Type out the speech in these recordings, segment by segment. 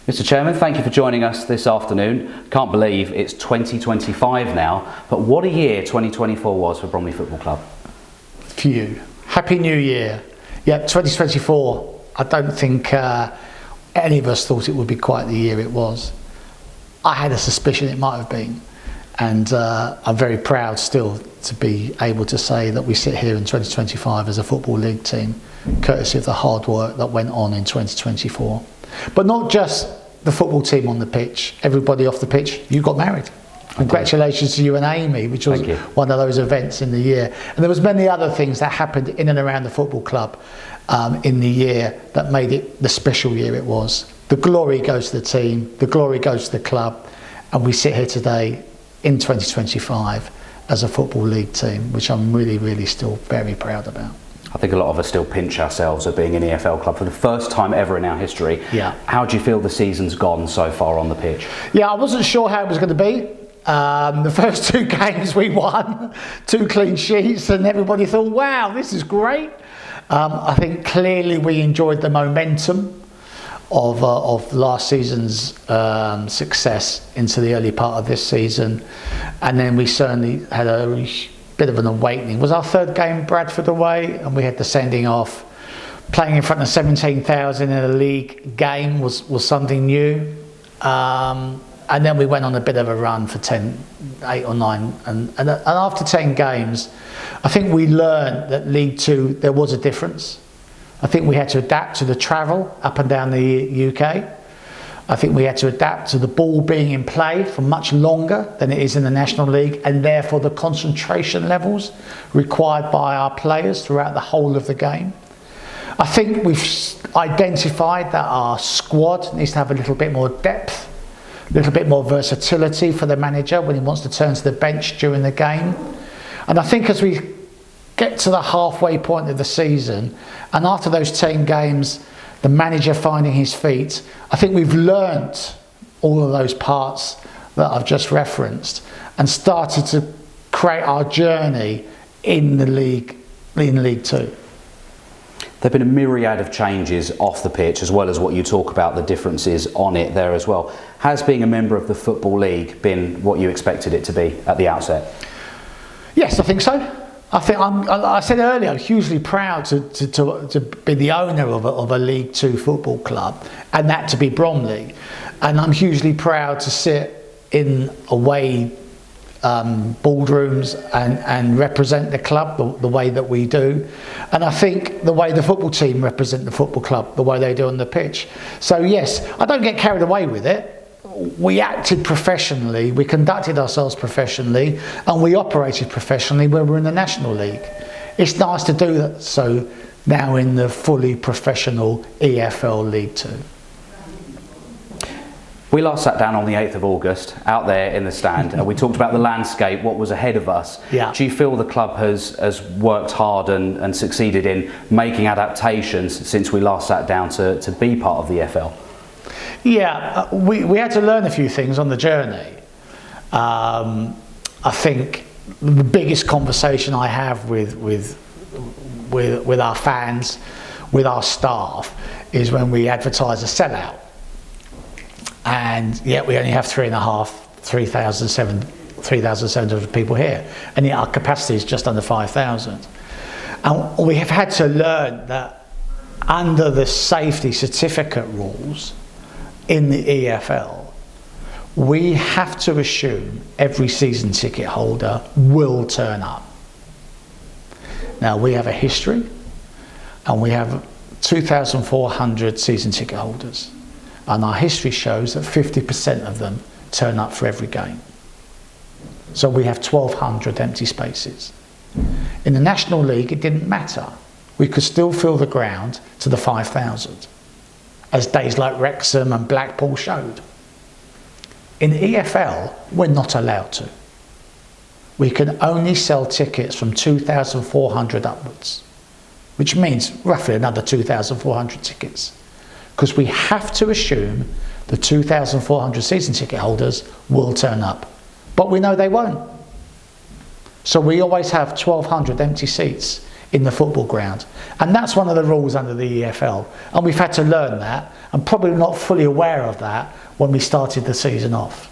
Mr. Chairman, thank you for joining us this afternoon. Can't believe it's 2025 now, but what a year 2024 was for Bromley Football Club. Phew. Happy New Year. Yeah, 2024, I don't think any of us thought it would be quite the year it was. I had a suspicion it might have been, and I'm very proud still to be able to say that we sit here in 2025 as a Football League team, courtesy of the hard work that went on in 2024. But not just the football team on the pitch, everybody off the pitch. You got married. Congratulations to you and Amy, which was one of those events in the year. And there was many other things that happened in and around the football club in the year that made it the special year it was. The glory goes to the team, the glory goes to the club, and we sit here today in 2025 as a Football League team, which I'm really, really still very proud about. I think a lot of us still pinch ourselves at being an EFL club for the first time ever in our history. Yeah. How do you feel the season's gone so far on the pitch? Yeah, I wasn't sure how it was going to be. The first two games we won, 2 clean sheets, and everybody thought, wow, this is great. I think clearly we enjoyed the momentum of last season's success into the early part of this season, and then we certainly had a bit of an awakening. It was our third game Bradford away, and we had the sending off. Playing in front of 17,000 in a league game was something new, and then we went on a bit of a run for 8 or 9, and after 10 games I think we learned that League 2 there was a difference. I think we had to adapt to the travel up and down the UK. I think we had to adapt to the ball being in play for much longer than it is in the National League, and therefore the concentration levels required by our players throughout the whole of the game. I think we've identified that our squad needs to have a little bit more depth, a little bit more versatility for the manager when he wants to turn to the bench during the game. And I think as we get to the halfway point of the season, and after those 10 games, the manager finding his feet, I think we've learnt all of those parts that I've just referenced and started to create our journey in the league, in League 2. There have been a myriad of changes off the pitch, as well as what you talk about, the differences on it there as well. Has being a member of the Football League been what you expected it to be at the outset? Yes, I think so. I said earlier, I'm hugely proud to be the owner of a League 2 football club, and that to be Bromley. And I'm hugely proud to sit in away boardrooms and represent the club the way that we do. And I think the way the football team represent the football club, the way they do on the pitch. So yes, I don't get carried away with it. We acted professionally, we conducted ourselves professionally, and we operated professionally when we were in the National League. It's nice to do that so now in the fully professional EFL League 2. We last sat down on the 8th of August out there in the stand and we talked about the landscape, what was ahead of us. Yeah. Do you feel the club has worked hard and succeeded in making adaptations since we last sat down to be part of the EFL? Yeah, we had to learn a few things on the journey. I think the biggest conversation I have with our fans, with our staff, is when we advertise a sellout. And yet we only have 3,700 people here, and yet our capacity is just under 5,000. And we have had to learn that under the safety certificate rules in the EFL, we have to assume every season ticket holder will turn up. Now we have a history, and we have 2,400 season ticket holders, and our history shows that 50% of them turn up for every game. So we have 1,200 empty spaces. In the National League it didn't matter. We could still fill the ground to the 5,000. As days like Wrexham and Blackpool showed. In EFL, we're not allowed to. We can only sell tickets from 2,400 upwards, which means roughly another 2,400 tickets, because we have to assume the 2,400 season ticket holders will turn up, but we know they won't. So we always have 1,200 empty seats in the football ground. And that's one of the rules under the EFL. And we've had to learn that, and probably not fully aware of that when we started the season off.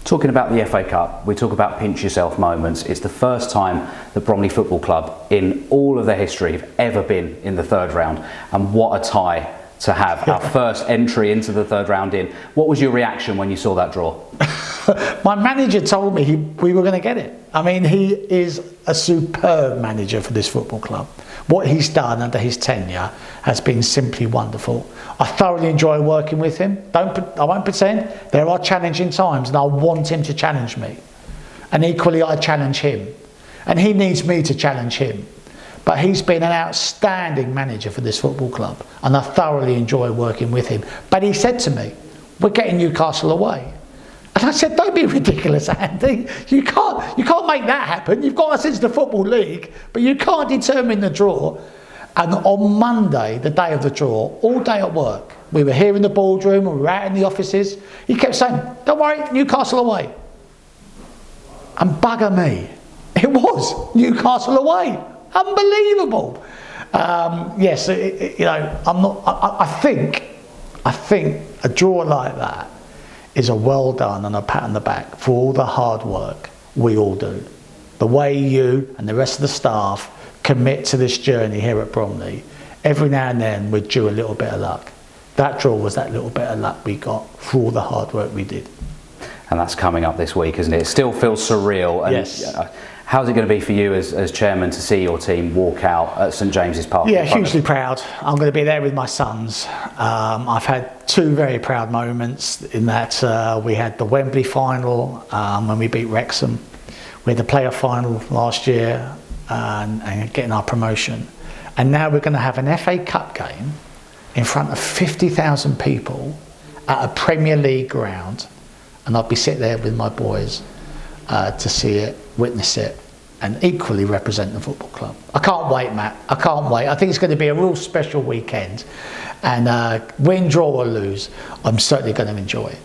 Talking about the FA Cup, we talk about pinch yourself moments. It's the first time that Bromley Football Club in all of their history have ever been in the third round, and what a tie to have. Our first entry into the third round in. What was your reaction when you saw that draw? My manager told me we were going to get it. I mean, he is a superb manager for this football club. What he's done under his tenure has been simply wonderful. I thoroughly enjoy working with him. I won't pretend. There are challenging times, and I want him to challenge me. And equally, I challenge him. And he needs me to challenge him. But he's been an outstanding manager for this football club, and I thoroughly enjoy working with him. But he said to me, "We're getting Newcastle away." And I said, "Don't be ridiculous, Andy. You can't make that happen. You've got us into the Football League, but you can't determine the draw." And on Monday, the day of the draw, all day at work, we were here in the boardroom, we were out in the offices, he kept saying, "Don't worry, Newcastle away." And bugger me, it was Newcastle away. Unbelievable. Yes, I think a draw like that is a well done and a pat on the back for all the hard work we all do. The way you and the rest of the staff commit to this journey here at Bromley. Every now and then we're due a little bit of luck. That draw was that little bit of luck we got for all the hard work we did. And that's coming up this week, isn't it? It still feels surreal. And yes. How's it going to be for you as chairman to see your team walk out at St James's Park? Yeah, hugely proud. I'm going to be there with my sons. I've had two very proud moments in that we had the Wembley final when we beat Wrexham. We had the player final last year and getting our promotion. And now we're going to have an FA Cup game in front of 50,000 people at a Premier League ground. And I'll be sitting there with my boys to see it, witness it, and equally represent the football club. I can't wait, Matt. I can't wait. I think it's going to be a real special weekend. And win, draw or lose, I'm certainly going to enjoy it.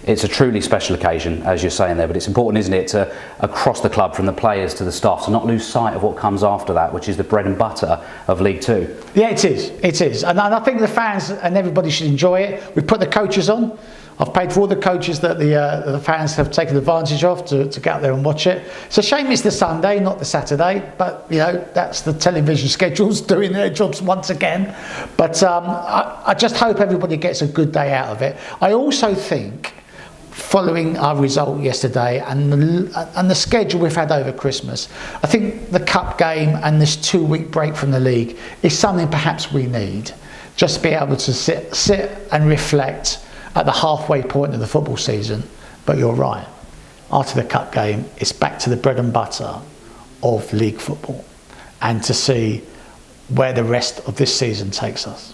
It's a truly special occasion, as you're saying there, but it's important, isn't it, to across the club, from the players to the staff, to not lose sight of what comes after that, which is the bread and butter of League Two. Yeah, it is. It is. And I think the fans and everybody should enjoy it. We've put the coaches on. I've paid for all the coaches that the fans have taken advantage of to get out there and watch it. It's a shame it's the Sunday, not the Saturday, but that's the television schedules doing their jobs once again. But I just hope everybody gets a good day out of it. I also think, following our result yesterday and the schedule we've had over Christmas, I think the cup game and this 2-week break from the league is something perhaps we need, just to be able to sit and reflect at the halfway point of the football season. But you're right, after the cup game it's back to the bread and butter of league football and to see where the rest of this season takes us.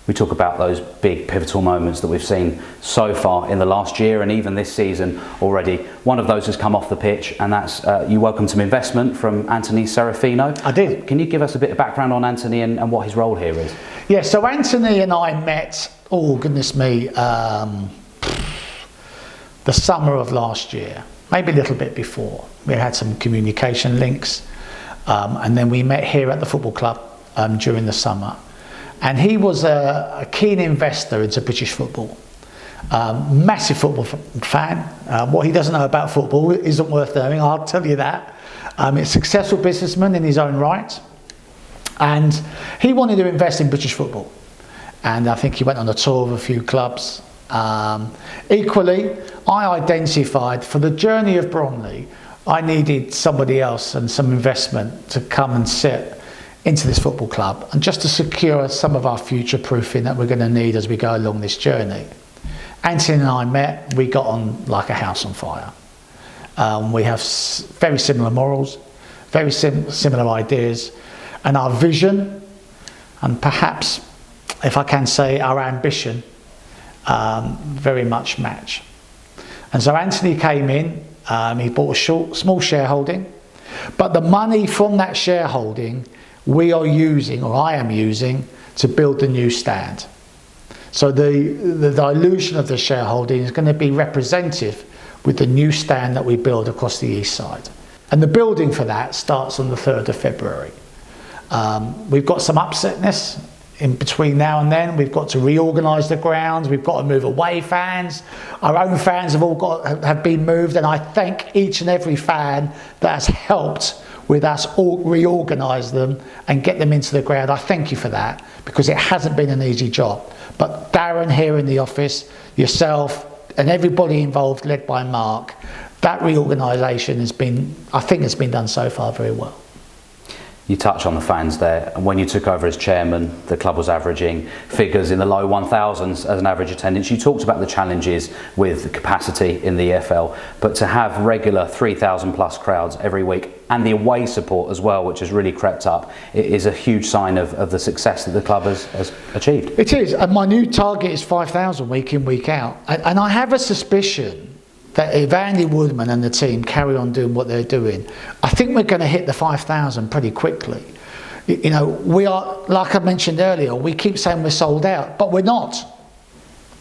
We talk about those big pivotal moments that we've seen so far in the last year and even this season already. One of those has come off the pitch, and that's you welcomed some investment from Anthony Serafino. I did. Can you give us a bit of background on Anthony and what his role here is? Yeah, so Anthony and I met, the summer of last year, maybe a little bit before. We had some communication links, and then we met here at the football club during the summer. And he was a keen investor into British football. Massive football fan. What he doesn't know about football isn't worth knowing, I'll tell you that. He's a successful businessman in his own right. And he wanted to invest in British football. And I think he went on a tour of a few clubs. Equally, I identified for the journey of Bromley, I needed somebody else and some investment to come and sit into this football club, and just to secure some of our future proofing that we're going to need as we go along this journey. Anthony and I met, we got on like a house on fire. We have very similar morals, very similar ideas, and our vision, and perhaps, if I can say, our ambition, very much match. And so Anthony came in, he bought a small shareholding, but the money from that shareholding we are using, or I am using, to build the new stand. So the dilution of the shareholding is going to be representative with the new stand that we build across the east side. And the building for that starts on the 3rd of February. We've got some upsetness in between now and then. We've got to reorganise the grounds. We've got to move away fans. Our own fans have been moved, and I thank each and every fan that has helped with us all reorganise them and get them into the ground. I thank you for that, because it hasn't been an easy job. But Darren here in the office, yourself, and everybody involved, led by Mark, that reorganisation has been, I think it's been done so far very well. You touch on the fans there, and when you took over as chairman, the club was averaging figures in the low 1,000s as an average attendance. You talked about the challenges with the capacity in the EFL, but to have regular 3,000 plus crowds every week, and the away support as well, which has really crept up, it is a huge sign of the success that the club has achieved. It is, and my new target is 5,000 week in, week out. And I have a suspicion that if Andy Woodman and the team carry on doing what they're doing, I think we're going to hit the 5,000 pretty quickly. You know, we are, like I mentioned earlier, we keep saying we're sold out, but we're not.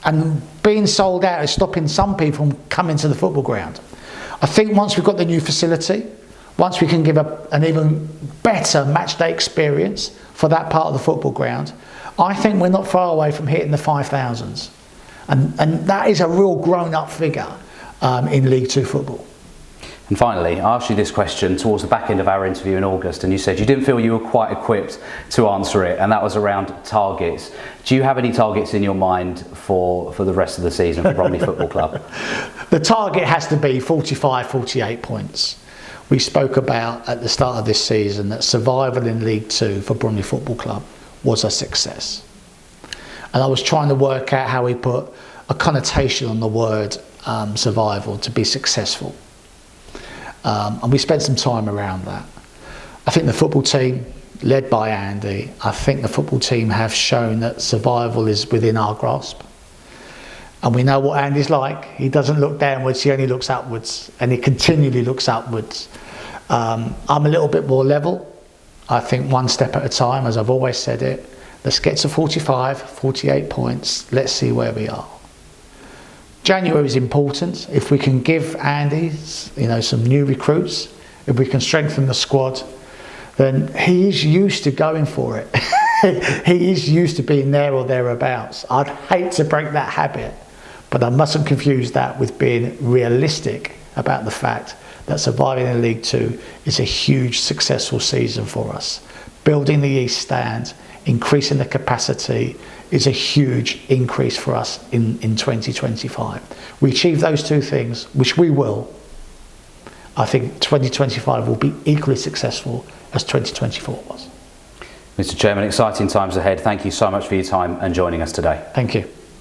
And being sold out is stopping some people from coming to the football ground. I think once we've got the new facility, once we can give an even better match day experience for that part of the football ground, I think we're not far away from hitting the 5,000s. And that is a real grown-up figure in League Two football. And finally, I asked you this question towards the back end of our interview in August, and you said you didn't feel you were quite equipped to answer it, and that was around targets. Do you have any targets in your mind for the rest of the season for Bromley Football Club? The target has to be 45, 48 points. We spoke about at the start of this season that survival in League Two for Bromley Football Club was a success. And I was trying to work out how we put a connotation on the word survival to be successful. And we spent some time around that. I think the football team, led by Andy, I think the football team have shown that survival is within our grasp. And we know what Andy's like. He doesn't look downwards, he only looks upwards, and he continually looks upwards. I'm a little bit more level. I think one step at a time, as I've always said it. Let's get to 45, 48 points. Let's see where we are. January is important. If we can give Andy, some new recruits, if we can strengthen the squad, then he is used to going for it. He is used to being there or thereabouts. I'd hate to break that habit, but I mustn't confuse that with being realistic about the fact that surviving in League Two is a huge successful season for us. Building the East Stand, increasing the capacity, is a huge increase for us in 2025. We achieve those two things, which we will. I think 2025 will be equally successful as 2024 was. Mr. Chairman, exciting times ahead. Thank you so much for your time and joining us today. Thank you.